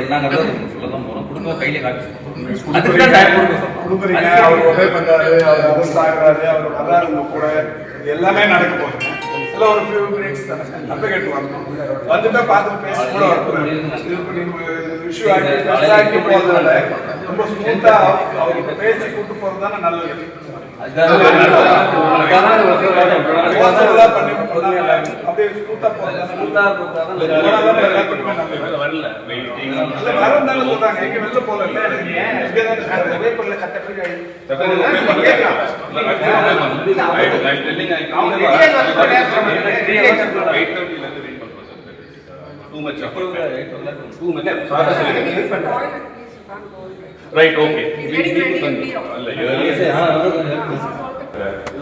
என்னங்கிறத சொல்லதான் போறோம். குடும்ப கையில காட்சி கொடுக்குறீங்க. அவர் உதவி பண்றாரு, அவர் அரெஸ்ட் ஆகுறாரு, அவர் வர்றாரு உங்க கூட, எல்லாமே நடக்க போகுது. இல்லை ஒரு ஃபியூ மினிட்ஸ் தானே அட்வொகேட் வரணும், வந்துட்டா பார்த்து பேசி கூட வரக்கூடாது. இஷ்யூ ஆகி போகிறதால ரொம்ப ஸ்மூத்தா அவருக்கு பேசி கூட்டு போகிறது தானே நல்லது. Right, okay.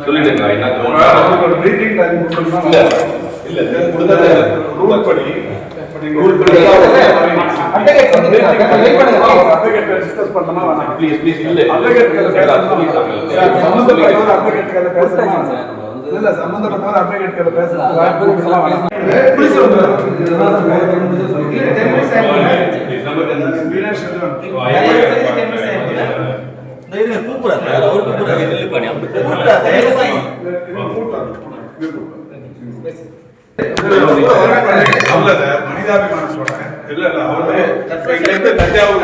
சொல்லிடுங்க என்ன ஒரு மீட்டிங் டைம் கொடுக்கணுமா? இல்ல கொடுத்தத ரூல் படி அட்வொகேட் டிஸ்கஸ் பண்ணலாமா வேணாம்? ப்ளீஸ் ப்ளீஸ் இல்ல அட்வொகேட் சம்பந்தப்பட்டவர் அட்வொகேட் பேசணுமா? இல்ல சம்பந்தப்பட்டவர் அட்வொகேட் பேசலாம் வாய்ப்பு கொடுக்கலாமா வேணாம்? ப்ளீஸ் மனிதாபிமானம் சொல்றேன். இல்ல இல்ல அவரு தஞ்சாவூர்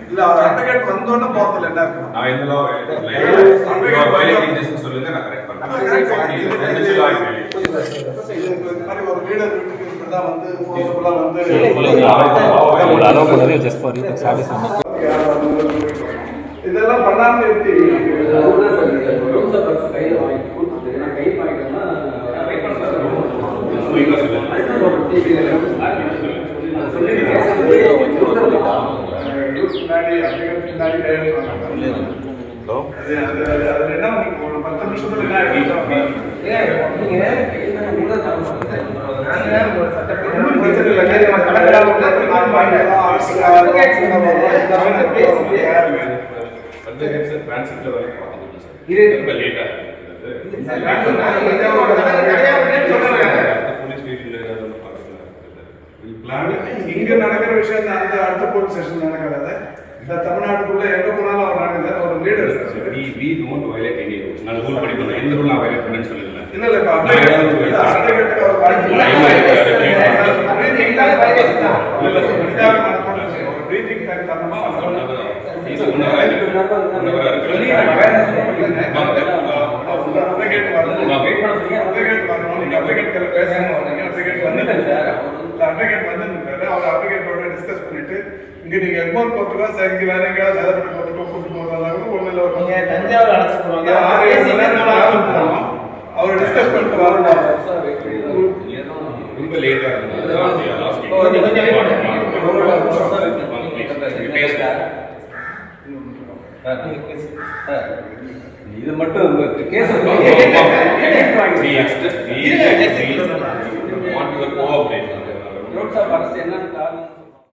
இல்ல அவர் அட்வொகேட் வந்தோன்னு போறதுல என்ன இருக்கு? நான் இந்த லா சொல்லுங்க நான் கரெக்ட் பண்றேன். ஒரு லீடர் வீட்டுக்கு இப்படிதான் வந்து போஸ்ட்ல வந்து இதெல்லாம் பண்ணாம எப்படி இங்க நடக்கிற விஷயம் அந்த அடுத்த போலீஸ் ஸ்டேஷன் நடக்கிறது. தமிழ்நாட்டுக்குள்ள எங்க போனாலும் அவர் நடக்குது. ஒரு leader we don't violate any rules. நான் ரூல் படி பண்ணேன். எந்த ரூல் நான் violate பண்ணேன்னு சொல்லல. இல்ல இல்ல அட்வொகேட் அவர் பிரீத்திங் டைம் தரணுமா? இது உன்னவரா அட்வொகேட் வரணும். அட்வொகேட் வரணும். நீங்க அட்வொகேட் பேசணும். நீங்க அட்வொகேட் வந்துட்டாரு. அட்வொகேட் வந்துட்டாரு. அவர் அட்வொகேட்டோட டிஸ்கஸ் பண்ணிட்டு இங்க நீங்க எக்மோர் கோர்ட்டுக்கா இங்க வேற எங்கேயாவது சேதப்பட்டு கோர்ட்டுக்கோ கூட்டு போறதா கூட ஒண்ணு இல்ல. நீங்க தஞ்சாவூர் அழைச்சு போவாங்க. அவர் டிஸ்கஸ் பண்ணிட்டு வரணும். ரொம்ப லேட்டா இருந்தது. இது மட்டும் கேஸ் என்னன்னு